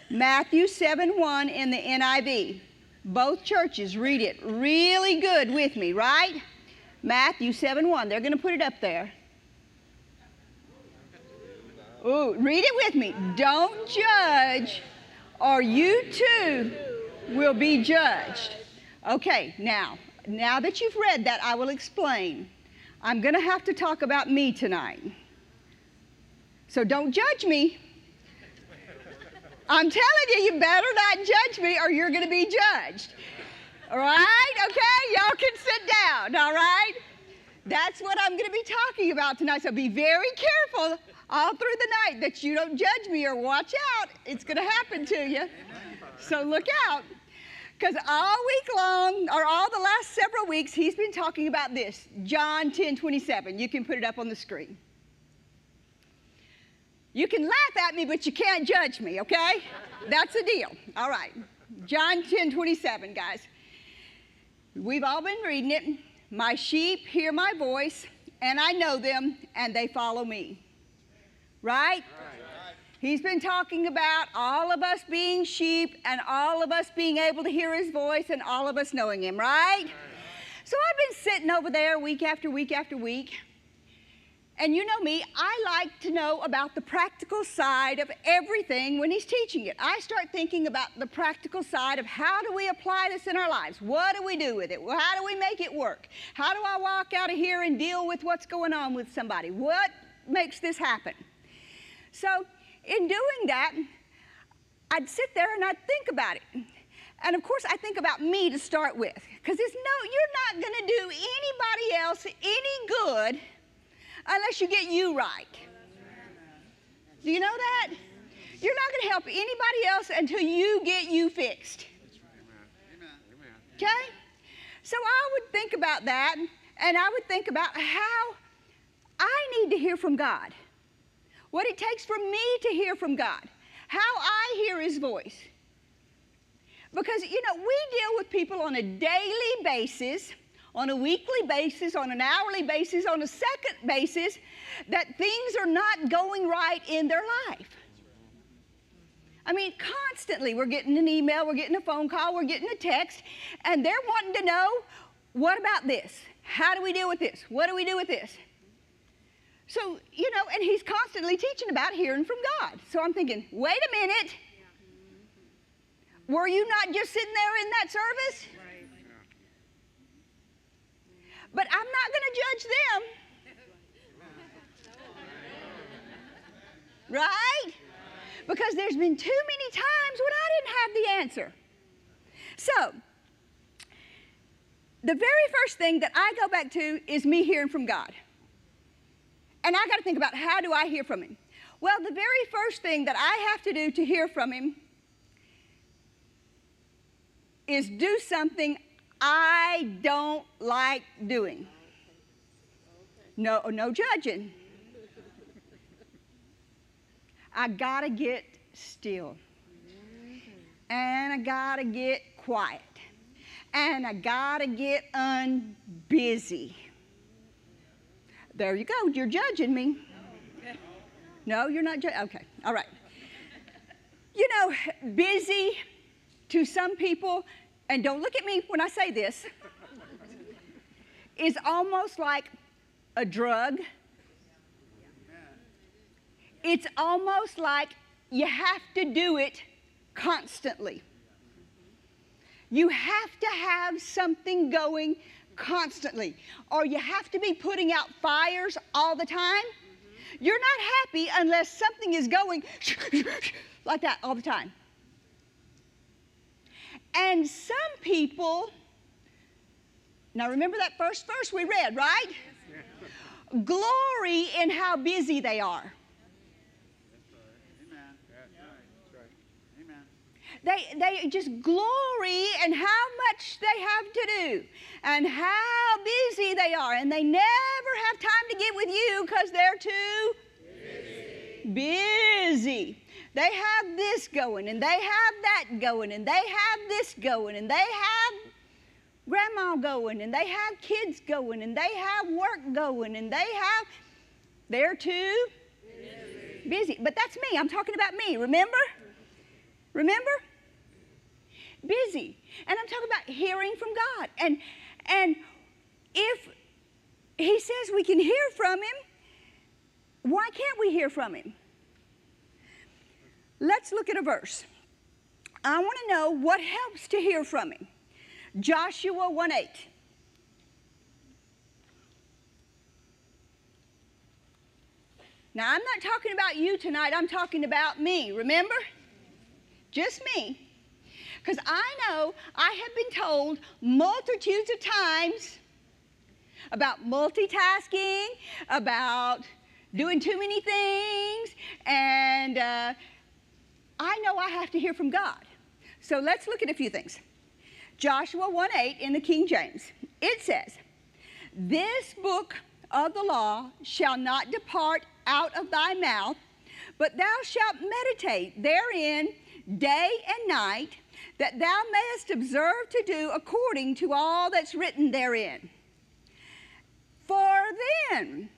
Matthew 7:1 in the NIV. Both churches read it really good with me, right? Matthew 7:1. They're going to put it up there. Ooh, read it with me. Don't judge, or you too will be judged. Okay, now that you've read that, I will explain. I'm going to have to talk about me tonight. So don't judge me. I'm telling you, you better not judge me or you're going to be judged. All right? Okay? Y'all can sit down, all right? That's what I'm going to be talking about tonight. So be very careful all through the night that you don't judge me or watch out. It's going to happen to you. So look out. Because all week long, or all the last several weeks, he's been talking about this. John 10:27. You can put it up on the screen. You can laugh at me, but you can't judge me, okay? That's the deal. All right. John 10:27, guys. We've all been reading it. My sheep hear my voice, and I know them, and they follow me. Right? He's been talking about all of us being sheep and all of us being able to hear his voice and all of us knowing him, right? So I've been sitting over there week after week after week. And you know me, I like to know about the practical side of everything when he's teaching it. I start thinking about the practical side of how do we apply this in our lives? What do we do with it? How do we make it work? How do I walk out of here and deal with what's going on with somebody? What makes this happen? So in doing that, I'd sit there and I'd think about it. And of course, I think about me to start with. Because you're not going to do anybody else any good unless you get you right. Do you know that? You're not going to help anybody else until you get you fixed. Okay? So I would think about that, and I would think about how I need to hear from God. What it takes for me to hear from God. How I hear his voice. Because, we deal with people on a daily basis, on a weekly basis, on an hourly basis, on a second basis, that things are not going right in their life. I mean, constantly we're getting an email, we're getting a phone call, we're getting a text, and they're wanting to know, what about this? How do we deal with this? What do we do with this? So, and he's constantly teaching about hearing from God. So I'm thinking, wait a minute. Were you not just sitting there in that service? But I'm not going to judge them. Right? Because there's been too many times when I didn't have the answer. So, the very first thing that I go back to is me hearing from God. And I got to think about, how do I hear from him? Well, the very first thing that I have to do to hear from him is do something I don't like doing. No judging. I got to get still. And I got to get quiet. And I got to get unbusy. There you go. You're judging me. No, you're not judging. Okay. All right. Busy to some people, and don't look at me when I say this, is almost like a drug. It's almost like you have to do it constantly. You have to have something going constantly, or you have to be putting out fires all the time. You're not happy unless something is going like that all the time. And some people, now remember that first verse we read, right? Glory in how busy they are. They just glory in how much they have to do and how busy they are. And they never have time to get with you because they're too busy. They have this going and they have that going and they have this going and they have grandma going and they have kids going and they have work going and they're too busy. But that's me. I'm talking about me, remember? Remember? Busy. And I'm talking about hearing from God. And if he says we can hear from him, why can't we hear from him? Let's look at a verse. I want to know what helps to hear from him. Joshua 1:8. Now, I'm not talking about you tonight. I'm talking about me, remember? Just me. Because I know I have been told multitudes of times about multitasking, about doing too many things, and I know I have to hear from God. So let's look at a few things. Joshua 1:8 in the King James. It says, "This book of the law shall not depart out of thy mouth, but thou shalt meditate therein day and night, that thou mayest observe to do according to all that's written therein. For then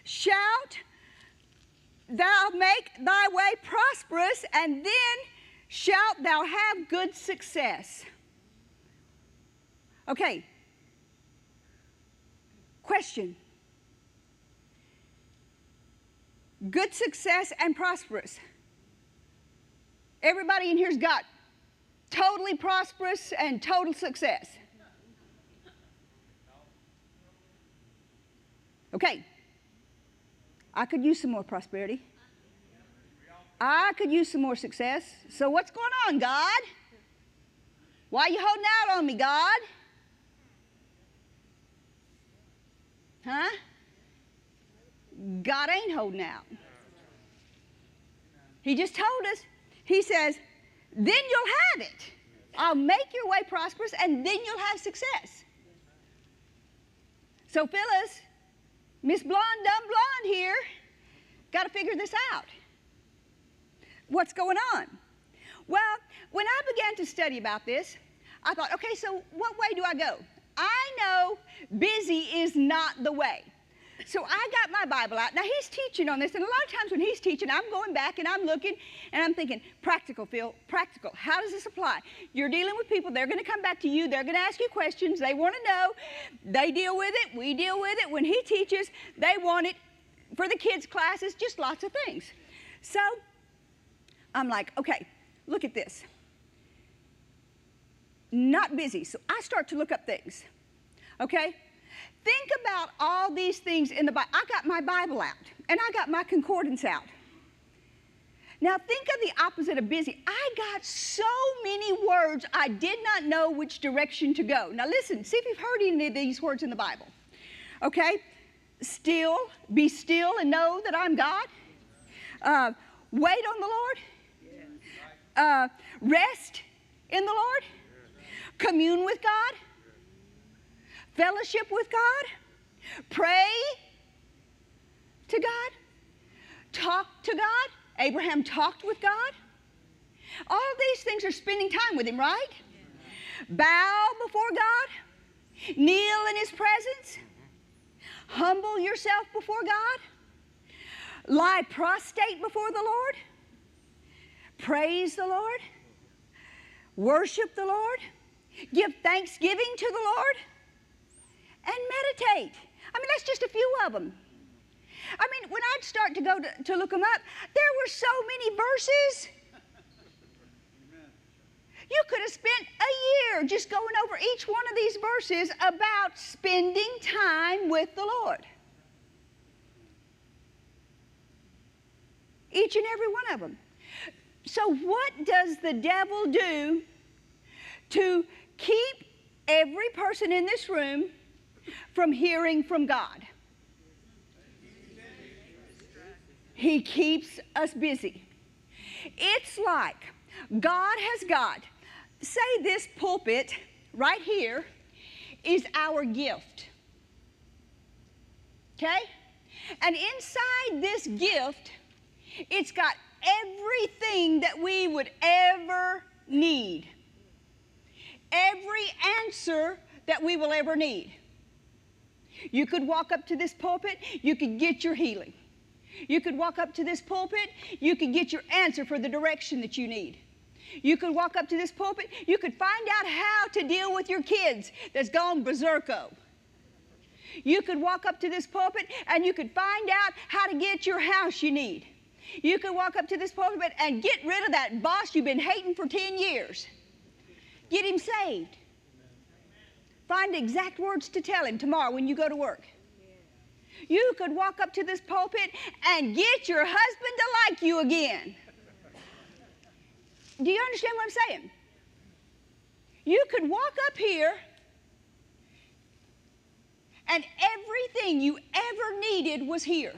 shalt thou make thy way prosperous, and then shalt thou have good success." Okay. Question. Good success and prosperous. Everybody in here's got totally prosperous and total success. Okay. I could use some more prosperity. I could use some more success. So what's going on, God? Why are you holding out on me, God? Huh? God ain't holding out. He just told us. He says, then you'll have it. I'll make your way prosperous, and then you'll have success. So Phyllis, Miss Blonde, dumb blonde here, got to figure this out. What's going on? Well, when I began to study about this, I thought, okay, so what way do I go? I know busy is not the way. So I got my Bible out. Now, he's teaching on this, and a lot of times when he's teaching, I'm going back and I'm looking, and I'm thinking, practical, Phil, practical. How does this apply? You're dealing with people. They're going to come back to you. They're going to ask you questions. They want to know. They deal with it. We deal with it. When he teaches, they want it for the kids' classes, just lots of things. So I'm like, okay, look at this. Not busy. So I start to look up things, okay? Think about all these things in the Bible. I got my Bible out, and I got my concordance out. Now, think of the opposite of busy. I got so many words, I did not know which direction to go. Now, listen, see if you've heard any of these words in the Bible. Okay? Still, be still and know that I'm God. Wait on the Lord. Rest in the Lord. Commune with God. Fellowship with God, pray to God, talk to God. Abraham talked with God. All of these things are spending time with him, right? Bow before God, kneel in his presence, humble yourself before God, lie prostrate before the Lord, praise the Lord, worship the Lord, give thanksgiving to the Lord, and meditate. I mean, that's just a few of them. I mean, when I'd start to go to look them up, there were so many verses. You could have spent a year just going over each one of these verses about spending time with the Lord. Each and every one of them. So what does the devil do to keep every person in this room from hearing from God? He keeps us busy. It's like God has got, say this pulpit right here is our gift. Okay? And inside this gift, it's got everything that we would ever need. Every answer that we will ever need. You could walk up to this pulpit, you could get your healing. You could walk up to this pulpit, you could get your answer for the direction that you need. You could walk up to this pulpit. You could find out how to deal with your kids that's gone berserko. You could walk up to this pulpit and you could find out how to get your house you need. You could walk up to this pulpit and get rid of that boss you've been hating for 10 years. Get him saved. Find exact words to tell him tomorrow when you go to work. You could walk up to this pulpit and get your husband to like you again. Do you understand what I'm saying? You could walk up here and everything you ever needed was here.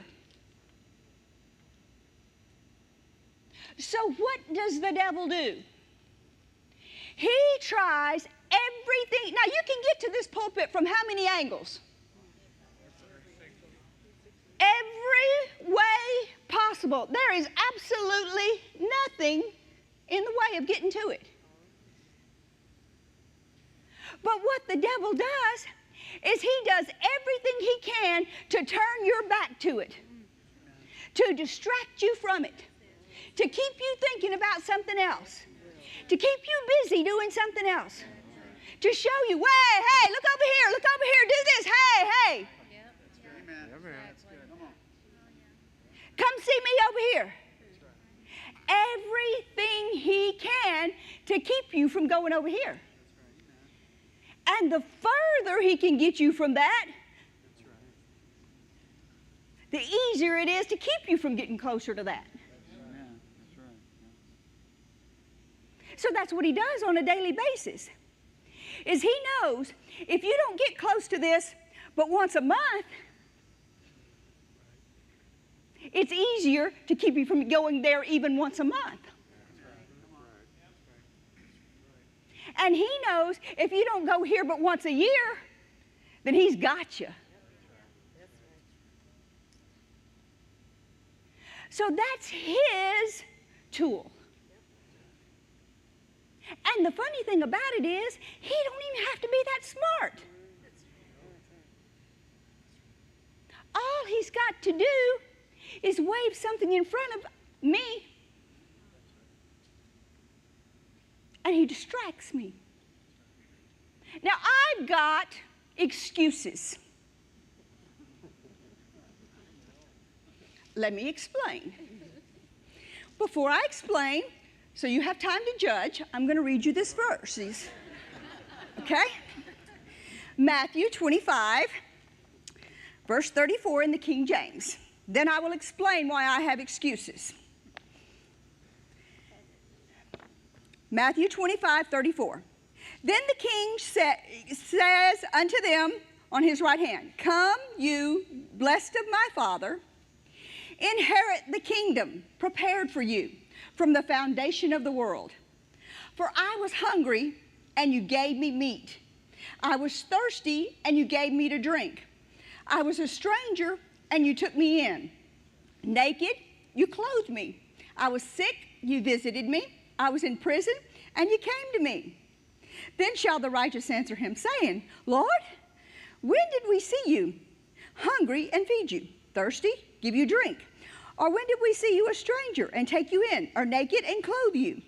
So what does the devil do? He tries everything. Now you can get to this pulpit from how many angles? Every way possible. There is absolutely nothing in the way of getting to it. But what the devil does is he does everything he can to turn your back to it, to distract you from it, to keep you thinking about something else, to keep you busy doing something else, to show you, hey, look over here, do this, hey. Come see me over here. Everything he can to keep you from going over here. And the further he can get you from that, the easier it is to keep you from getting closer to that. So that's what he does on a daily basis, is he knows if you don't get close to this but once a month, it's easier to keep you from going there even once a month. And he knows if you don't go here but once a year, then he's got you. So that's his tool. And the funny thing about it is, he don't even have to be that smart. All he's got to do is wave something in front of me, and he distracts me. Now, I've got excuses. Let me explain. Before I explain, so you have time to judge, I'm going to read you this verse. Okay? Matthew 25, verse 34 in the King James. Then I will explain why I have excuses. Matthew 25, 34. Then the king says unto them on his right hand, Come, you blessed of my Father, inherit the kingdom prepared for you from the foundation of the world. For I was hungry, and you gave me meat. I was thirsty, and you gave me to drink. I was a stranger, and you took me in. Naked, you clothed me. I was sick, you visited me. I was in prison, and you came to me. Then shall the righteous answer him, saying, Lord, when did we see you hungry and feed you, thirsty, give you drink? Or when did we see you a stranger and take you in, or naked and clothe you?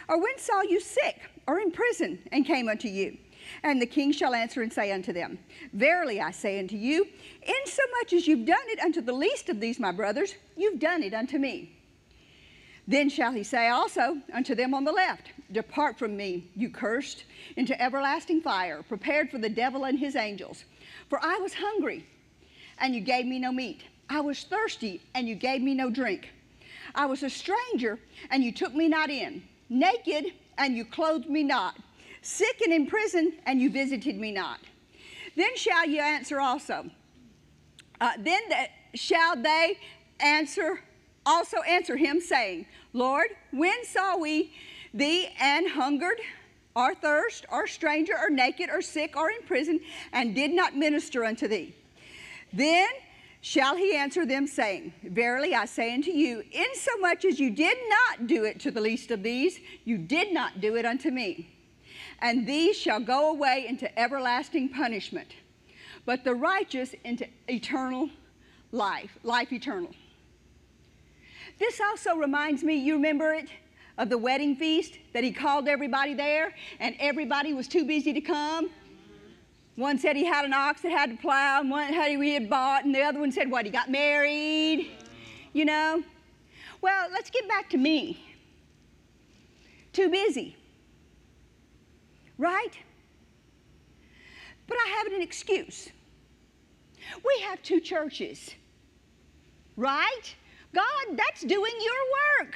Or when saw you sick or in prison and came unto you? And the king shall answer and say unto them, Verily I say unto you, insomuch as you've done it unto the least of these my brothers, you've done it unto me. Then shall he say also unto them on the left, Depart from me, you cursed, into everlasting fire, prepared for the devil and his angels. For I was hungry, and you gave me no meat. I was thirsty, and you gave me no drink. I was a stranger, and you took me not in. Naked, and you clothed me not. Sick and in prison, and you visited me not. Then shall you answer also. Shall they also answer him, saying, Lord, when saw we thee and hungered, or thirst, or stranger, or naked, or sick, or in prison, and did not minister unto thee? Then shall he answer them, saying, Verily I say unto you, insomuch as you did not do it to the least of these, you did not do it unto me. And these shall go away into everlasting punishment, but the righteous into eternal life eternal. This also reminds me, you remember it, of the wedding feast that he called everybody there and everybody was too busy to come? One said he had an ox that had to plow, and one had he had bought, and the other one said, what, he got married, you know? Well, let's get back to me. Too busy, right? But I have an excuse. We have 2 churches, right? God, that's doing your work.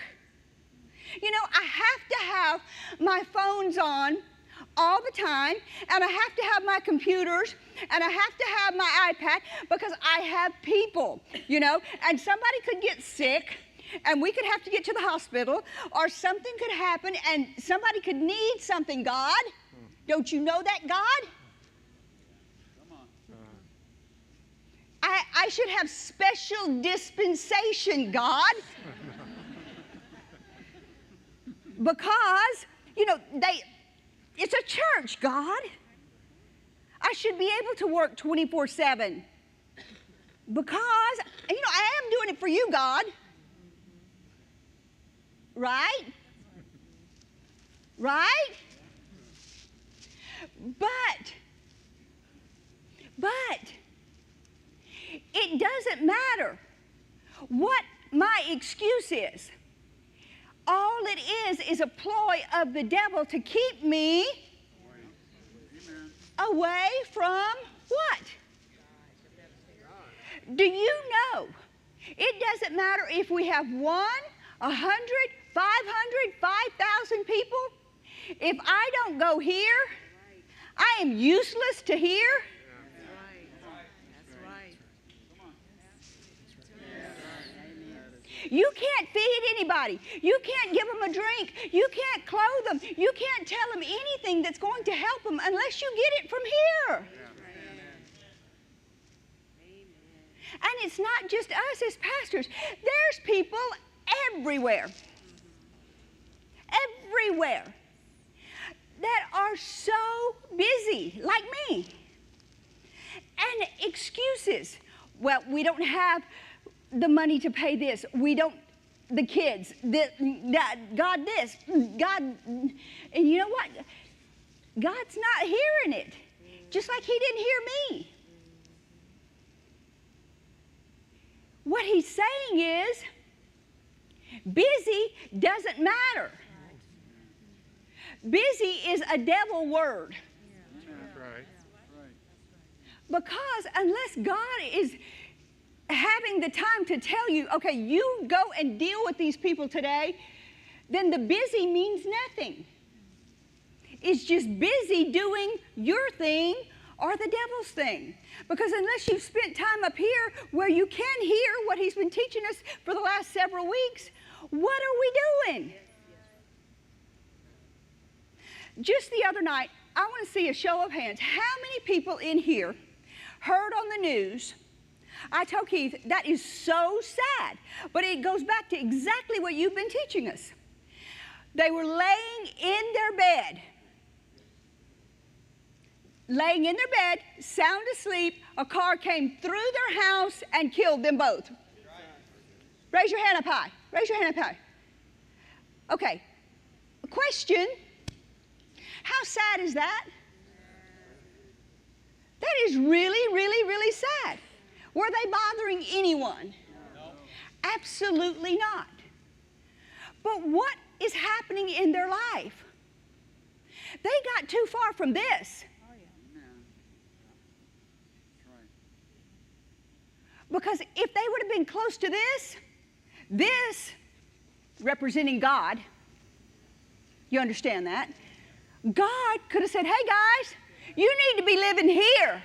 You know, I have to have my phones on all the time, and I have to have my computers, and I have to have my iPad because I have people, you know, and somebody could get sick, and we could have to get to the hospital, or something could happen, and somebody could need something, God. Don't you know that, God? I should have special dispensation, God. Because, you know, it's a church, God. I should be able to work 24/7. Because, you know, I am doing it for you, God. Right? Right? But, it doesn't matter what my excuse is. All it is a ploy of the devil to keep me away from what? Do you know? It doesn't matter if we have 1, 100, 500, 5,000 people. If I don't go here, I am useless to here. You can't feed anybody. You can't give them a drink. You can't clothe them. You can't tell them anything that's going to help them unless you get it from here. And it's not just us as pastors. There's people everywhere, that are so busy, like me. And excuses. Well, we don't have the money to pay this. We don't, the kids, God this, God, and you know what? God's not hearing it, just like he didn't hear me. What he's saying is, busy doesn't matter. Busy is a devil word. That's right. Because unless God is having the time to tell you, okay, you go and deal with these people today, then the busy means nothing. It's just busy doing your thing or the devil's thing. Because unless you've spent time up here where you can hear what he's been teaching us for the last several weeks, what are we doing? Just the other night, I want to see a show of hands. How many people in here heard on the news? I told Keith, that is so sad, but it goes back to exactly what you've been teaching us. They were laying in their bed, sound asleep. A car came through their house and killed them both. Raise your hand up high. Raise your hand up high. Okay. Question. How sad is that? That is really, really, really sad. Were they bothering anyone? No. Absolutely not. But what is happening in their life? They got too far from this. Because if they would have been close to this representing God, you understand that? God could have said, hey guys, you need to be living here.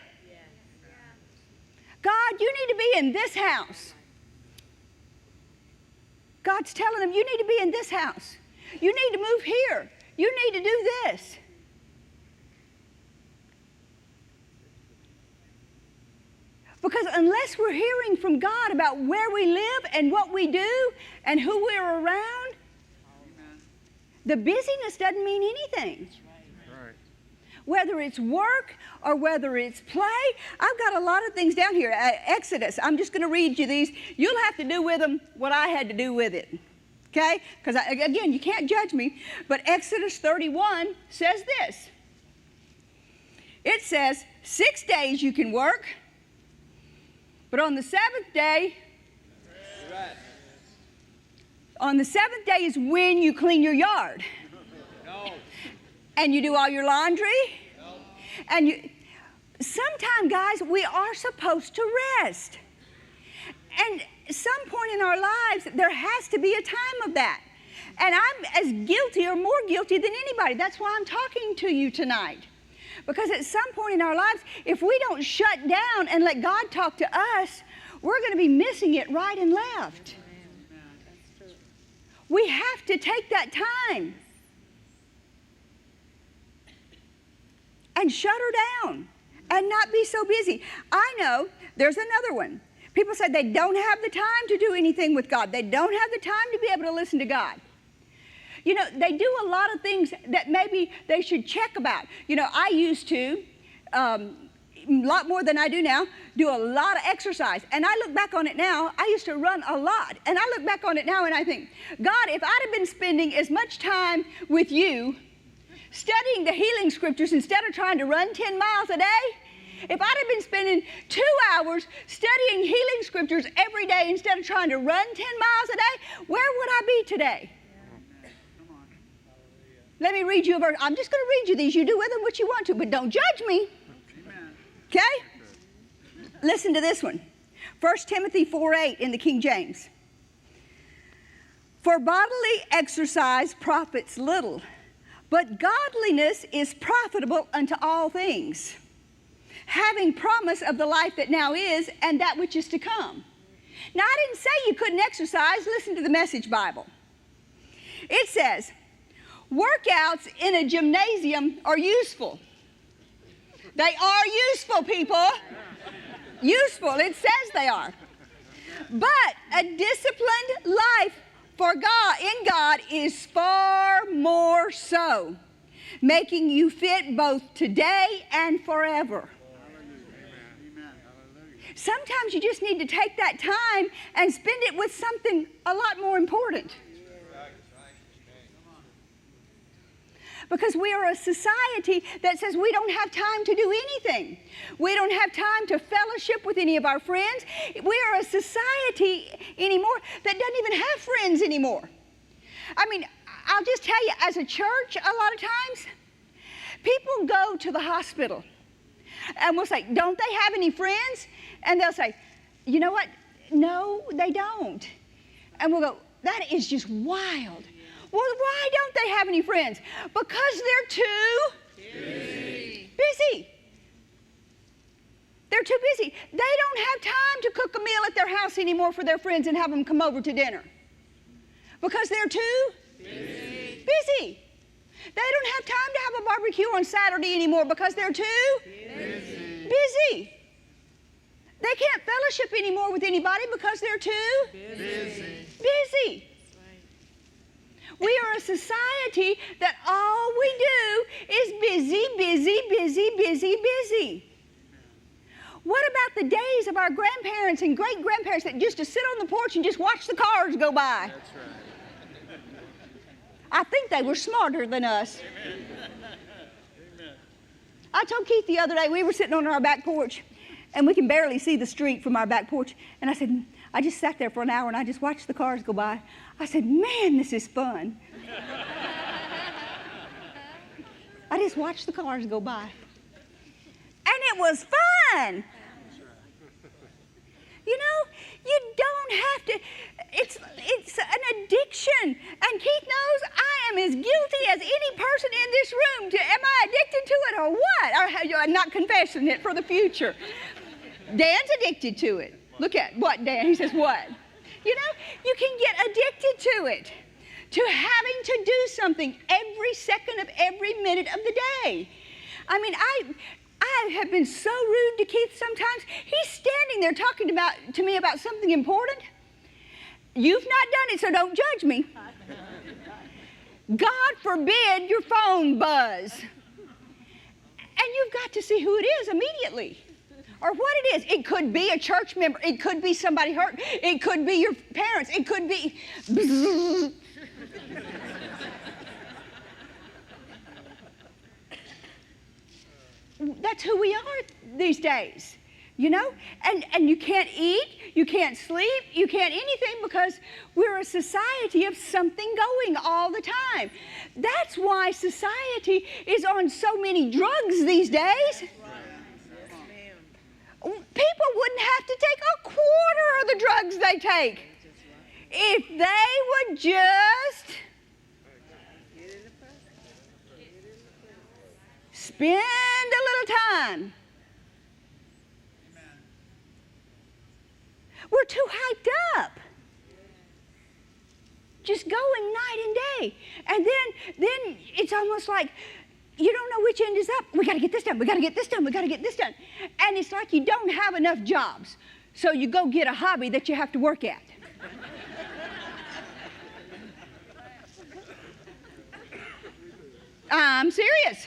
God, you need to be in this house. God's telling them, you need to be in this house. You need to move here. You need to do this. Because unless we're hearing from God about where we live and what we do and who we're around, the busyness doesn't mean anything. Right. Whether it's work or whether it's play. I've got a lot of things down here. Exodus, I'm just going to read you these. You'll have to do with them what I had to do with it. Okay? Because, again, you can't judge me. But Exodus 31 says this. It says, 6 days you can work, but on the seventh day, on the seventh day is when you clean your yard. No. And you do all your laundry. No. And sometimes, guys, we are supposed to rest. And some point in our lives, there has to be a time of that. And I'm as guilty or more guilty than anybody. That's why I'm talking to you tonight. Because at some point in our lives, if we don't shut down and let God talk to us, we're going to be missing it right and left. We have to take that time and shut her down and not be so busy. I know there's another one. People say they don't have the time to do anything with God. They don't have the time to be able to listen to God. You know, they do a lot of things that maybe they should check about. You know, I used to, a lot more than I do now, do a lot of exercise. And I look back on it now, I used to run a lot. And I look back on it now and I think, God, if I'd have been spending as much time with you studying the healing scriptures instead of trying to run 10 miles a day, if I'd have been spending 2 hours studying healing scriptures every day instead of trying to run 10 miles a day, where would I be today? Let me read you a verse. I'm just going to read you these. You do with them what you want to, but don't judge me. Okay? Listen to this one. 1 Timothy 4:8 in the King James. For bodily exercise profits little, but godliness is profitable unto all things, having promise of the life that now is and that which is to come. Now, I didn't say you couldn't exercise. Listen to the Message Bible. It says, workouts in a gymnasium are useful. They are useful, people. Useful. It says they are. But a disciplined life for God, in God, is far more so, making you fit both today and forever. Sometimes you just need to take that time and spend it with something a lot more important. Because we are a society that says we don't have time to do anything. We don't have time to fellowship with any of our friends. We are a society anymore that doesn't even have friends anymore. I mean, I'll just tell you, as a church, a lot of times, people go to the hospital and we'll say, don't they have any friends? And they'll say, you know what? No, they don't. And we'll go, that is just wild. Well, why don't they have any friends? Because they're too busy. They're too busy. They don't have time to cook a meal at their house anymore for their friends and have them come over to dinner. Because they're too busy. They don't have time to have a barbecue on Saturday anymore because they're too busy. They can't fellowship anymore with anybody because they're too busy. We are a society that all we do is busy. What about the days of our grandparents and great-grandparents that used to sit on the porch and just watch the cars go by? That's right. I think they were smarter than us. Amen. I told Keith the other day, we were sitting on our back porch, and we can barely see the street from our back porch. And I said, I just sat there for an hour and I just watched the cars go by. I said, man, this is fun. I just watched the cars go by. And it was fun. You know, you don't have to, it's an addiction. And Keith knows I am as guilty as any person in this room. Am I addicted to it or what? Or I'm not confessing it for the future. Dan's addicted to it. Look at what, Dan? He says, what? You know, you can get addicted to it, to having to do something every second of every minute of the day. I mean, I have been so rude to Keith sometimes. He's standing there talking to me about something important. You've not done it, so don't judge me. God forbid your phone buzz. And you've got to see who it is immediately. Or what it is. It could be a church member. It could be somebody hurt. It could be your parents. It could be... That's who we are these days, you know? And you can't eat, you can't sleep, you can't anything because we're a society of something going all the time. That's why society is on so many drugs these days. People wouldn't have to take a quarter of the drugs they take if they would just spend a little time. We're too hyped up. Just going night and day. And then it's almost like you don't know which end is up. We got to get this done. We got to get this done. We got to get this done. And it's like you don't have enough jobs. So you go get a hobby that you have to work at. I'm serious.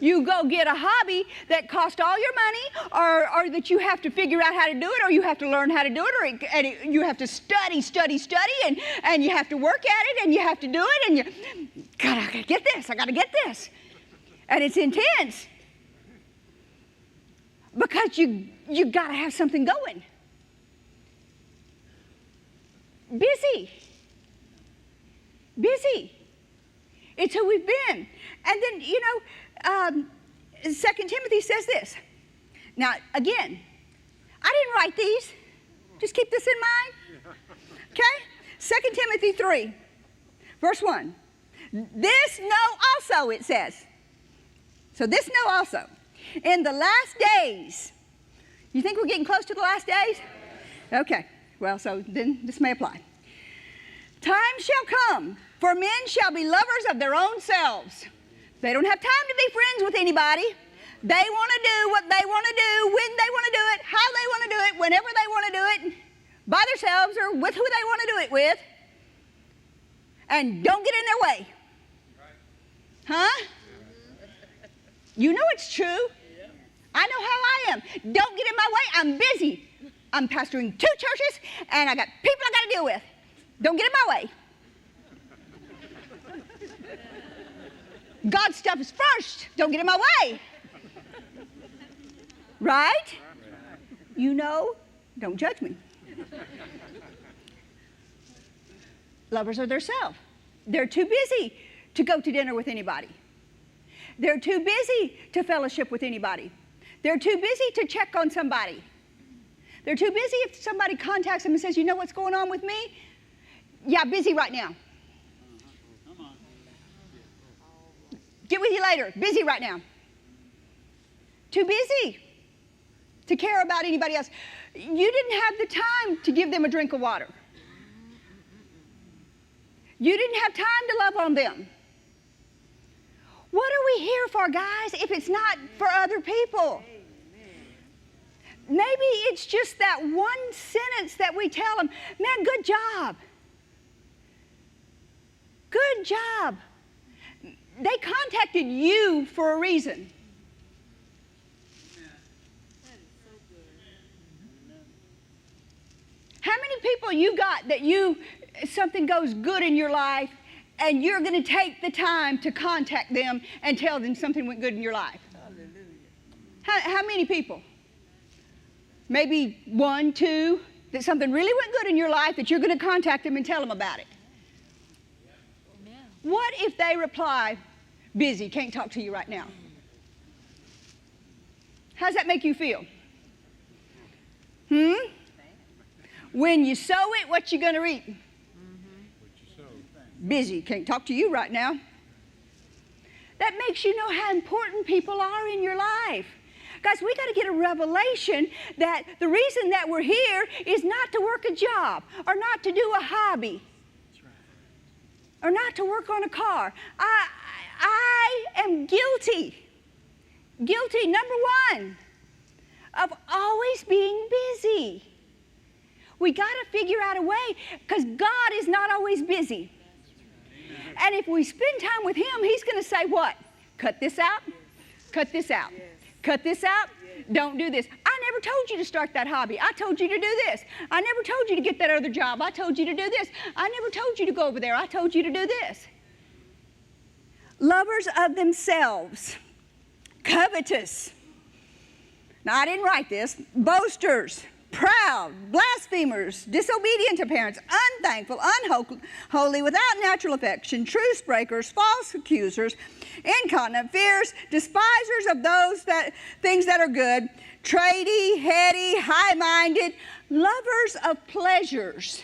You go get a hobby that costs all your money, or that you have to figure out how to do it, or you have to learn how to do it, you have to study, and you have to work at it, and you have to do it, and God, I gotta get this, I gotta get this. And it's intense. Because you gotta have something going. Busy. It's who we've been. And then, 2 Timothy says this. Now, again, I didn't write these. Just keep this in mind. Okay? 2 Timothy 3, verse 1. This know also, it says. So this know also. In the last days. You think we're getting close to the last days? Okay. Well, so then this may apply. Time shall come, for men shall be lovers of their own selves. They don't have time to be friends with anybody. They want to do what they want to do, when they want to do it, how they want to do it, whenever they want to do it, by themselves or with who they want to do it with. And don't get in their way. Huh? You know it's true. I know how I am. Don't get in my way. I'm busy. I'm pastoring 2 churches, and I got people I got to deal with. Don't get in my way. God's stuff is first. Don't get in my way. Right? You know, don't judge me. Lovers of themselves. They're too busy to go to dinner with anybody. They're too busy to fellowship with anybody. They're too busy to check on somebody. They're too busy if somebody contacts them and says, you know what's going on with me? Yeah, busy right now. Get with you later. Busy right now. Too busy to care about anybody else. You didn't have the time to give them a drink of water. You didn't have time to love on them. What are we here for, guys, if it's not for other people? Maybe it's just that one sentence that we tell them, man, good job. Good job. They contacted you for a reason. How many people you got that something goes good in your life and you're going to take the time to contact them and tell them something went good in your life? How many people? Maybe 1, 2, that something really went good in your life that you're going to contact them and tell them about it. What if they reply, busy, can't talk to you right now? How does that make you feel? When you sow it, what you going to reap? Busy, can't talk to you right now. That makes you know how important people are in your life. Guys, we got to get a revelation that the reason that we're here is not to work a job or not to do a hobby or not to work on a car. I am guilty, number 1, of always being busy. We got to figure out a way because God is not always busy. And if we spend time with Him, He's going to say what? Cut this out, cut this out, cut this out. Don't do this. I never told you to start that hobby. I told you to do this. I never told you to get that other job. I told you to do this. I never told you to go over there. I told you to do this. Lovers of themselves, covetous. Now, I didn't write this. Boasters, proud, blasphemers, disobedient to parents, unthankful, unholy, without natural affection, truce breakers, false accusers, incontinent, fierce, despisers of those things that are good, trady, heady, high-minded, lovers of pleasures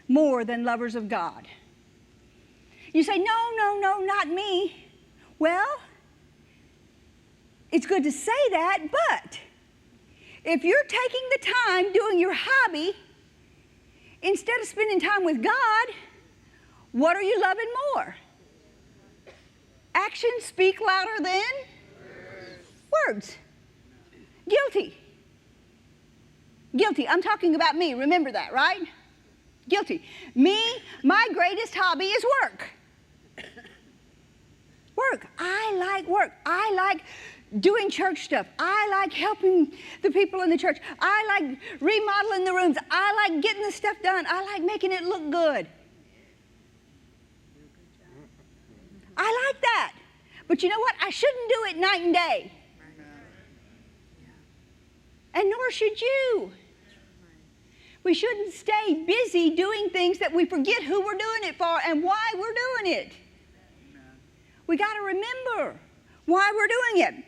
more than lovers of God. You say, no, not me. Well, it's good to say that, but if you're taking the time doing your hobby instead of spending time with God, what are you loving more? Actions speak louder than words. Guilty. Guilty. I'm talking about me. Remember that, right? Guilty. Me, my greatest hobby is work. Work. I like work. I like doing church stuff. I like helping the people in the church. I like remodeling the rooms. I like getting the stuff done. I like making it look good. I like that. But you know what? I shouldn't do it night and day. And nor should you. We shouldn't stay busy doing things that we forget who we're doing it for and why we're doing it. We got to remember why we're doing it.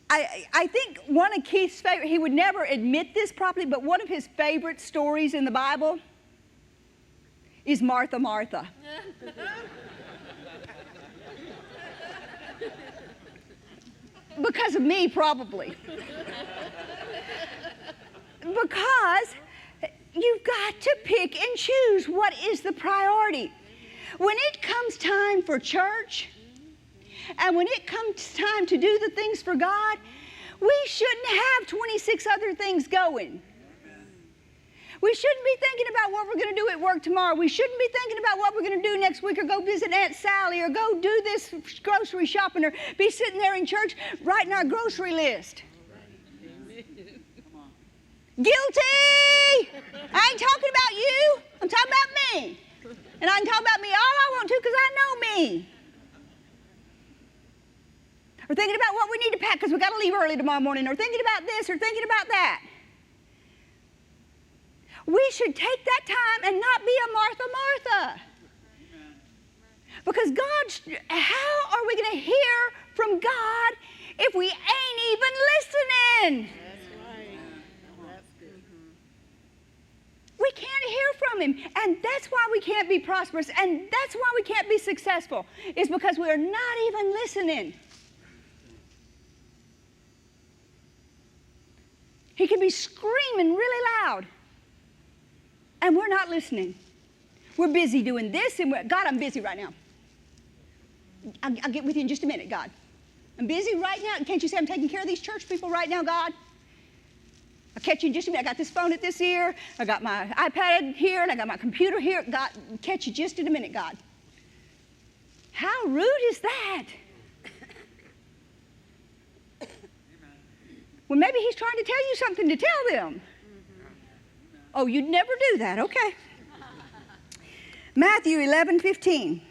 I think one of Keith's favorite, he would never admit this properly, but one of his favorite stories in the Bible is Martha, Martha. Because of me, probably. Because you've got to pick and choose what is the priority. When it comes time for church, and when it comes time to do the things for God, we shouldn't have 26 other things going. We shouldn't be thinking about what we're going to do at work tomorrow. We shouldn't be thinking about what we're going to do next week, or go visit Aunt Sally, or go do this grocery shopping, or be sitting there in church writing our grocery list. Guilty! I ain't talking about you. I'm talking about me. And I can talk about me all I want to because I know me. Or thinking about what we need to pack because we got to leave early tomorrow morning, or thinking about this, or thinking about that. We should take that time and not be a Martha, Martha. Because how are we going to hear from God if we ain't even listening? We can't hear from Him. And that's why we can't be prosperous. And that's why we can't be successful. Is because we are not even listening. He can be screaming really loud. And we're not listening. We're busy doing this. And God, I'm busy right now. I'll get with you in just a minute, God. I'm busy right now. Can't you see I'm taking care of these church people right now, God? I'll catch you in just a minute. I got this phone at this ear. I got my iPad here, and I got my computer here. God, catch you just in a minute, God. How rude is that? Well, maybe He's trying to tell you something to tell them. Oh, you'd never do that. Okay. Matthew 11:15.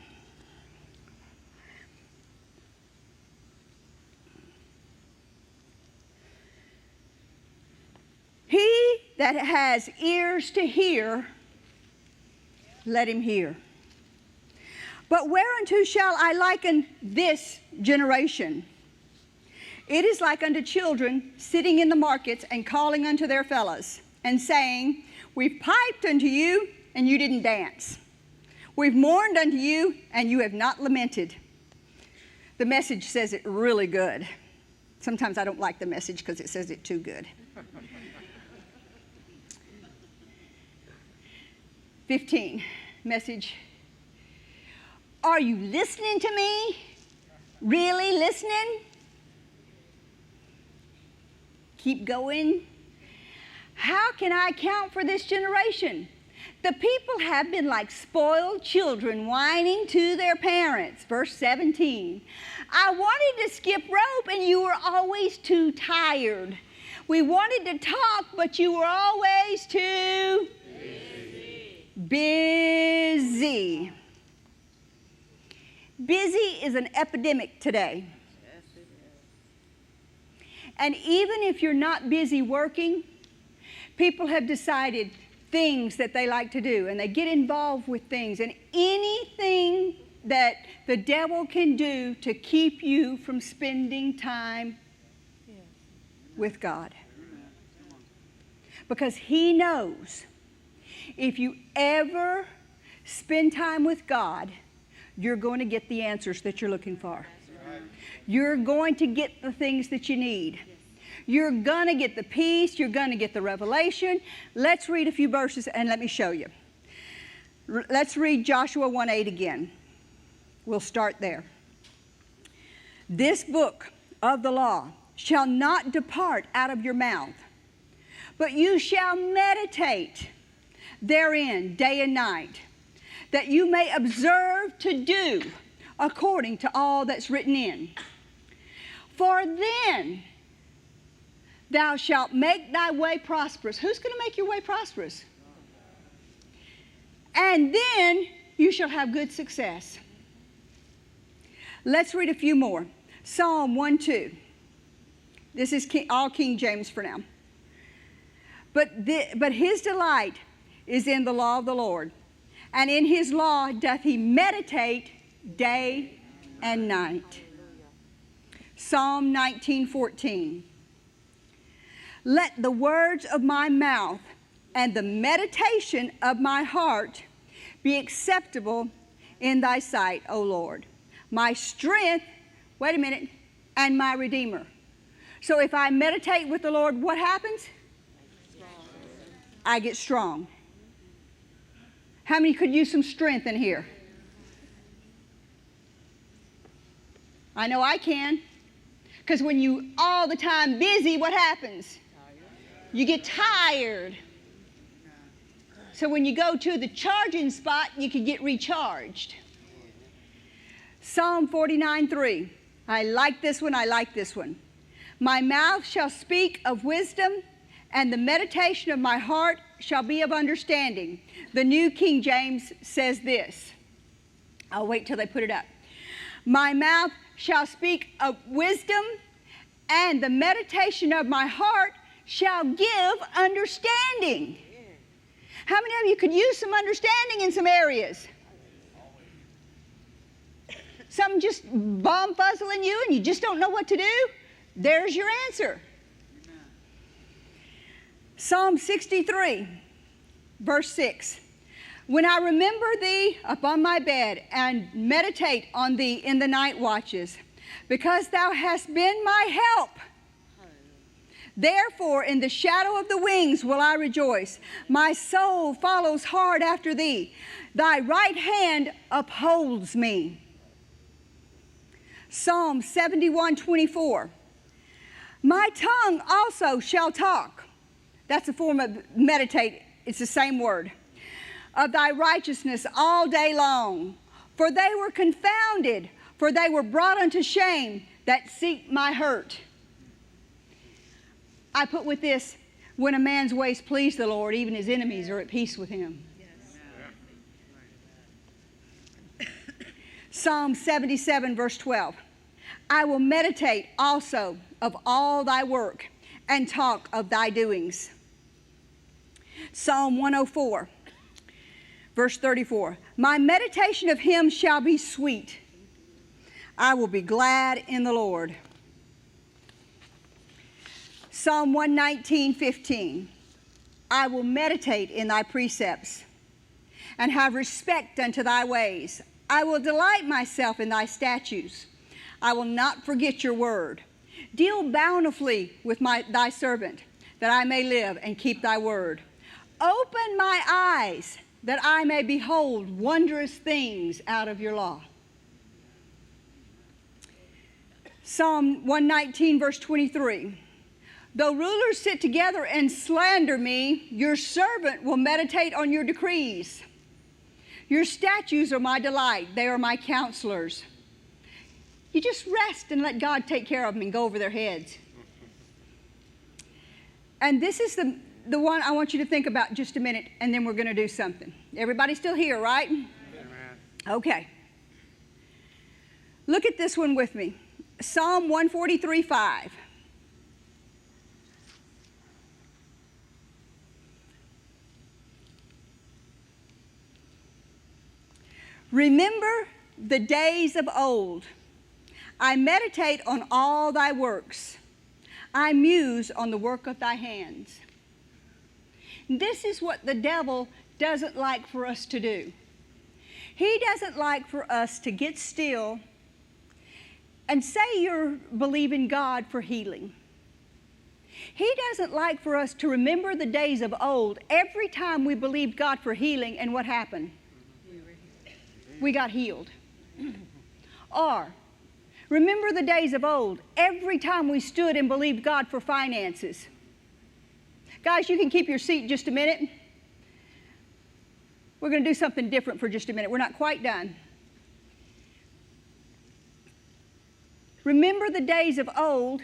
He that has ears to hear, let him hear. But whereunto shall I liken this generation? It is like unto children sitting in the markets and calling unto their fellows and saying, we've piped unto you, and you didn't dance. We've mourned unto you, and you have not lamented. The Message says it really good. Sometimes I don't like the Message because it says it too good. 15, Message. Are you listening to me? Really listening? Keep going. How can I account for this generation? The people have been like spoiled children whining to their parents. Verse 17. I wanted to skip rope and you were always too tired. We wanted to talk, but you were always too busy. Busy is an epidemic today. And even if you're not busy working, people have decided things that they like to do, and they get involved with things, and anything that the devil can do to keep you from spending time with God. Because he knows if you ever spend time with God, you're going to get the answers that you're looking for. You're going to get the things that you need. You're going to get the peace. You're going to get the revelation. Let's read a few verses and let me show you. Let's read Joshua 1:8 again. We'll start there. This book of the law shall not depart out of your mouth, but you shall meditate therein day and night, that you may observe to do according to all that's written in. For then thou shalt make thy way prosperous. Who's going to make your way prosperous? And then you shall have good success. Let's read a few more. Psalm 1:2. This is all King James for now. But his delight is in the law of the Lord, and in his law doth he meditate day and night. Psalm 19:14. Let the words of my mouth and the meditation of my heart be acceptable in thy sight, O Lord, my strength, wait a minute, and my Redeemer. So if I meditate with the Lord, what happens? I get strong. How many could use some strength in here? I know I can. Because when you all the time busy, what happens? You get tired. So when you go to the charging spot, you can get recharged. Psalm 49:3. I like this one, I like this one. My mouth shall speak of wisdom, and the meditation of my heart shall be of understanding. The New King James says this. I'll wait till they put it up. My mouth shall speak of wisdom, and the meditation of my heart shall give understanding. How many of you could use some understanding in some areas? Something just bum-fuzzling you and you just don't know what to do? There's your answer. Psalm 63, verse 6. When I remember thee upon my bed and meditate on thee in the night watches, because thou hast been my help. Therefore in the shadow of the wings will I rejoice. My soul follows hard after thee. Thy right hand upholds me. Psalm 71:24. My tongue also shall talk. That's a form of meditate. It's the same word. Of thy righteousness all day long. For they were confounded, for they were brought unto shame that seek my hurt. I put with this, when a man's ways please the Lord, even his enemies are at peace with him. Yes. Psalm 77, verse 12. I will meditate also of all thy work and talk of thy doings. Psalm 104, verse 34. My meditation of him shall be sweet. I will be glad in the Lord. Psalm 119:15. I will meditate in thy precepts and have respect unto thy ways. I will delight myself in thy statutes. I will not forget your word. Deal bountifully with thy servant, that I may live and keep thy word. Open my eyes, that I may behold wondrous things out of your law. Psalm 119, verse 23. Though rulers sit together and slander me, your servant will meditate on your decrees. Your statutes are my delight. They are my counselors. You just rest and let God take care of them and go over their heads. And this is the one I want you to think about just a minute, and then we're going to do something. Everybody still here, right? Amen. Okay. Look at this one with me. Psalm 143:5. Remember the days of old. I meditate on all thy works. I muse on the work of thy hands. This is what the devil doesn't like for us to do. He doesn't like for us to get still and say you're believing God for healing. He doesn't like for us to remember the days of old every time we believed God for healing, and what happened? We got healed. Or remember the days of old every time we stood and believed God for finances. Guys, you can keep your seat just a minute. We're going to do something different for just a minute. We're not quite done. Remember the days of old,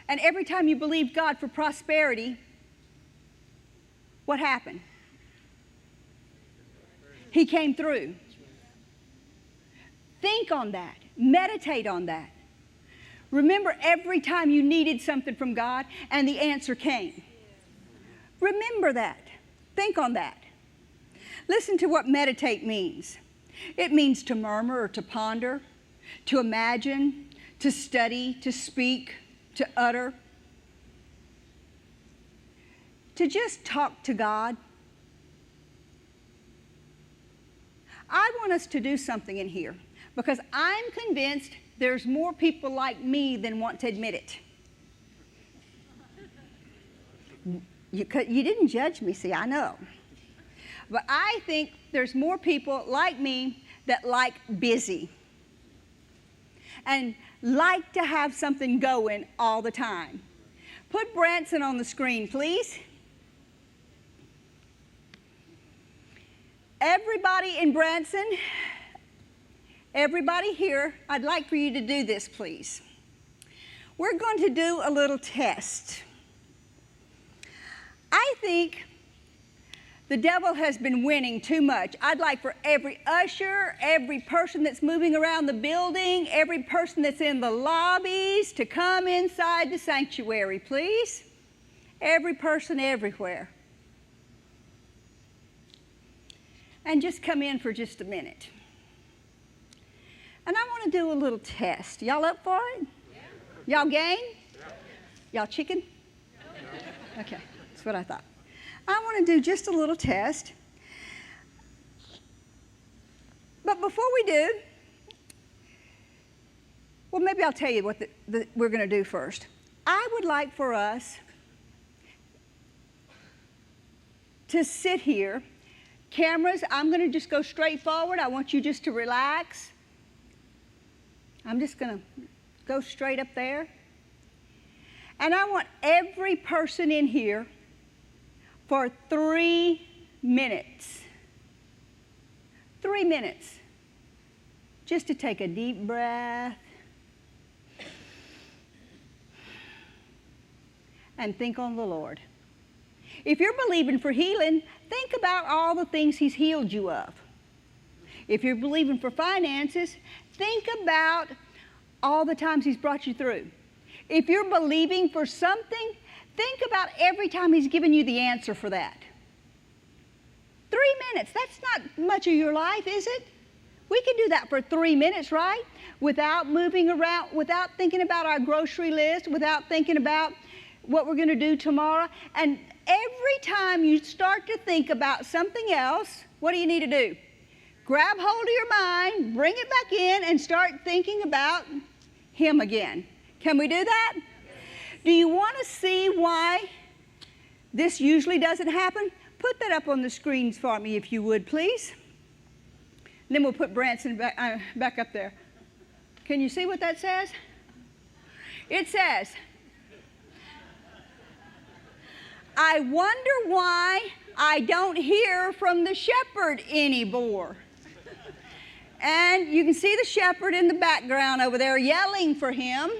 and every time you believed God for prosperity, what happened? He came through. Think on that. Meditate on that. Remember every time you needed something from God and the answer came. Remember that. Think on that. Listen to what meditate means. It means to murmur or to ponder, to imagine, to study, to speak, to utter, to just talk to God. I want us to do something in here because I'm convinced there's more people like me than want to admit it. You didn't judge me, see, I know. But I think there's more people like me that like busy and like to have something going all the time. Put Branson on the screen, please. Everybody in Branson, everybody here, I'd like for you to do this, please. We're going to do a little test. I think the devil has been winning too much. I'd like for every usher, every person that's moving around the building, every person that's in the lobbies to come inside the sanctuary, please. Every person everywhere. And just come in for just a minute. And I want to do a little test. Y'all up for it? Yeah. Y'all game? Yeah. Y'all chicken? No. Okay, that's what I thought. I want to do just a little test. But before we do, well, maybe I'll tell you what we're going to do first. I would like for us to sit here. Cameras, I'm going to just go straight forward. I want you just to relax. I'm just going to go straight up there. And I want every person in here for 3 minutes. 3 minutes. Just to take a deep breath and think on the Lord. If you're believing for healing, think about all the things He's healed you of. If you're believing for finances, think about all the times He's brought you through. If you're believing for something, think about every time He's given you the answer for that. 3 minutes, that's not much of your life, is it? We can do that for 3 minutes, right? Without moving around, without thinking about our grocery list, without thinking about what we're going to do tomorrow. And every time you start to think about something else, what do you need to do? Grab hold of your mind, bring it back in, and start thinking about Him again. Can we do that? Do you want to see why this usually doesn't happen? Put that up on the screens for me, if you would, please. And then we'll put Branson back up there. Can you see what that says? It says, I wonder why I don't hear from the shepherd anymore. And you can see the shepherd in the background over there yelling for him.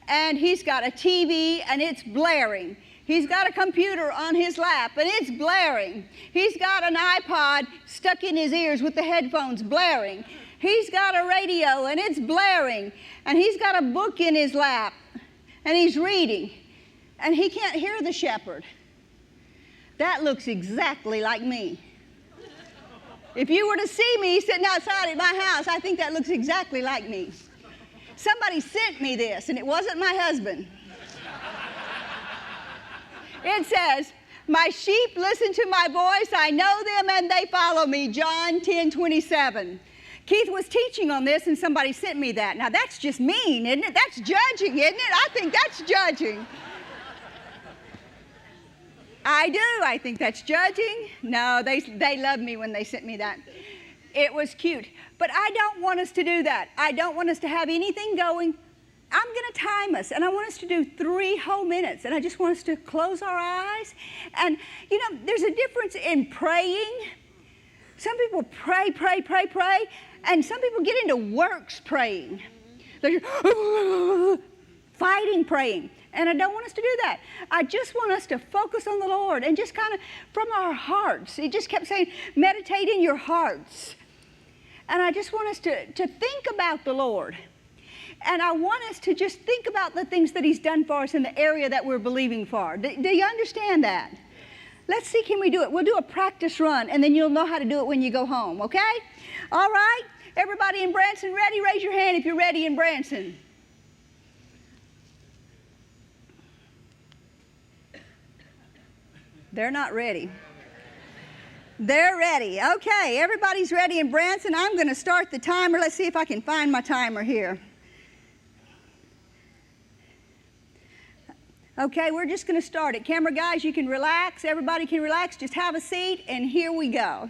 And he's got a TV and it's blaring. He's got a computer on his lap, and it's blaring. He's got an iPod stuck in his ears with the headphones blaring. He's got a radio, and it's blaring. And he's got a book in his lap, and he's reading. And he can't hear the shepherd. That looks exactly like me. If you were to see me sitting outside at my house, I think that looks exactly like me. Somebody sent me this, and it wasn't my husband. It says, my sheep listen to my voice, I know them, and they follow me, John 10:27. Keith was teaching on this, and somebody sent me that. Now, that's just mean, isn't it? That's judging, isn't it? I think that's judging. I do. I think that's judging. No, they loved me when they sent me that. It was cute. But I don't want us to do that. I don't want us to have anything going. I'm going to time us, and I want us to do 3 whole minutes, and I just want us to close our eyes. And, you know, there's a difference in praying. Some people pray, and some people get into works praying. They're fighting praying, and I don't want us to do that. I just want us to focus on the Lord and just kind of from our hearts. He just kept saying, meditate in your hearts. And I just want us to think about the Lord. And I want us to just think about the things that He's done for us in the area that we're believing for. Do you understand that? Let's see, can we do it? We'll do a practice run, and then you'll know how to do it when you go home, okay? All right? Everybody in Branson ready? Raise your hand if you're ready in Branson. They're not ready. They're ready. Okay, everybody's ready in Branson. I'm going to start the timer. Let's see if I can find my timer here. Okay, we're just going to start it. Camera guys, you can relax. Everybody can relax. Just have a seat, and here we go.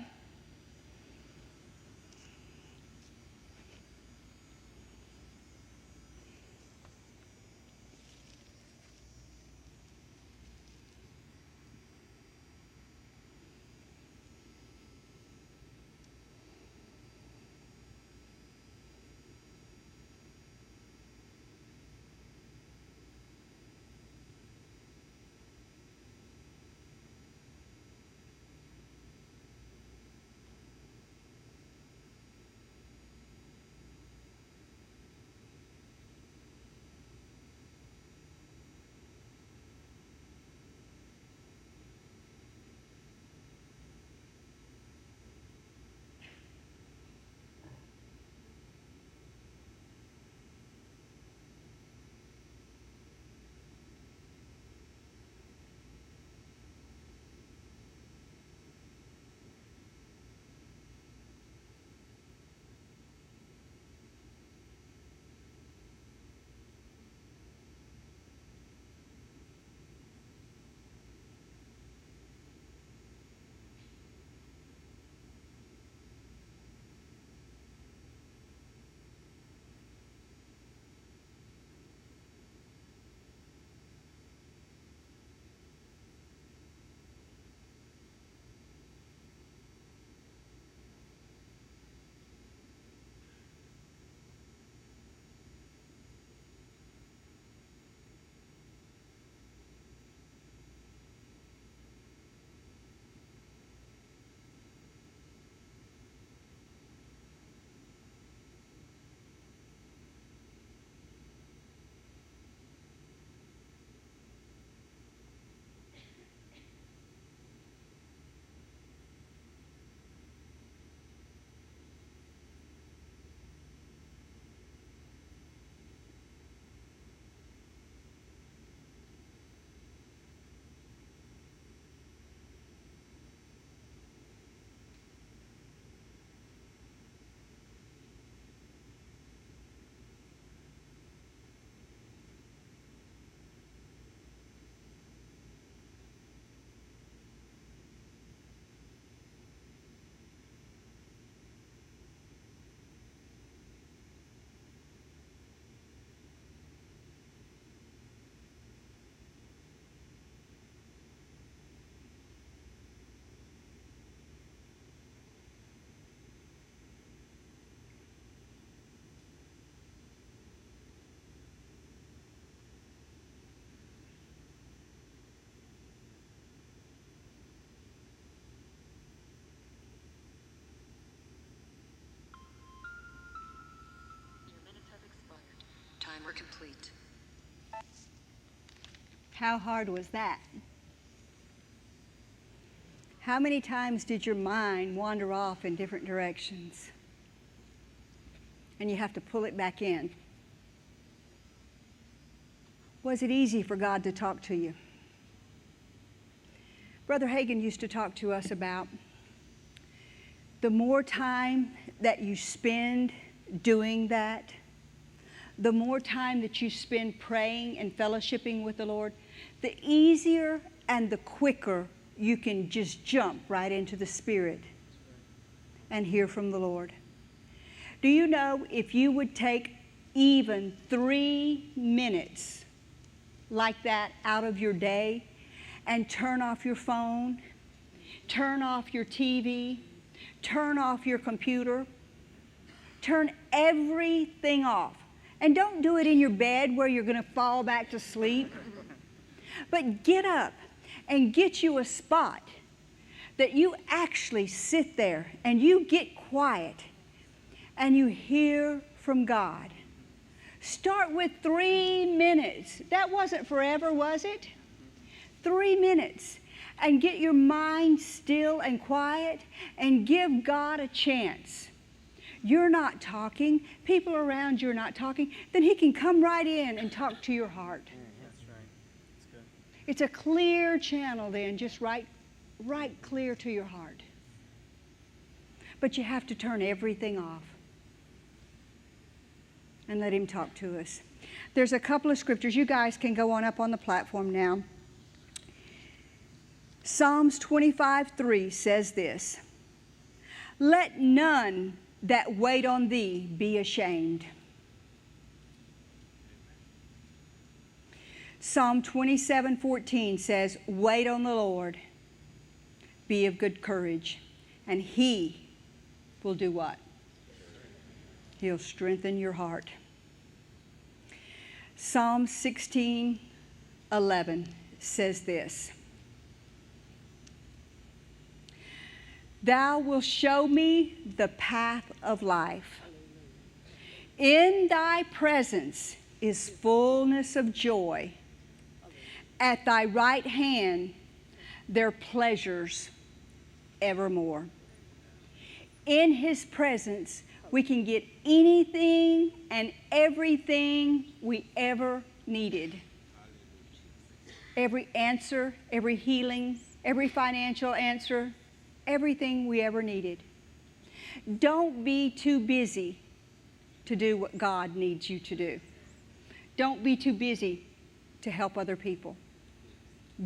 were complete. How hard was that? How many times did your mind wander off in different directions? And you have to pull it back in. Was it easy for God to talk to you? Brother Hagin used to talk to us about the more time that you spend doing that, the more time that you spend praying and fellowshipping with the Lord, the easier and the quicker you can just jump right into the Spirit and hear from the Lord. Do you know, if you would take even 3 minutes like that out of your day and turn off your phone, turn off your TV, turn off your computer, turn everything off. And don't do it in your bed where you're going to fall back to sleep. But get up and get you a spot that you actually sit there and you get quiet and you hear from God. Start with 3 minutes. That wasn't forever, was it? 3 minutes. And get your mind still and quiet and give God a chance. You're not talking, people around you are not talking, then He can come right in and talk to your heart. That's right. That's good. It's a clear channel then, just right clear to your heart. But you have to turn everything off and let Him talk to us. There's a couple of scriptures. You guys can go on up on the platform now. Psalms 25:3 says this: "Let none that wait on Thee be ashamed." Psalm 27:14 says, "Wait on the Lord, be of good courage, and He will do what? He'll strengthen your heart." Psalm 16:11 says this: "Thou wilt show me the path of life. In Thy presence is fullness of joy. At Thy right hand there are pleasures evermore." In His presence we can get anything and everything we ever needed. Every answer, every healing, every financial answer, everything we ever needed. Don't be too busy to do what God needs you to do. Don't be too busy to help other people.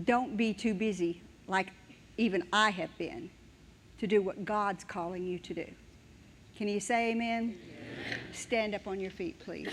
Don't be too busy, like even I have been, to do what God's calling you to do. Can you say amen? Stand up on your feet, please.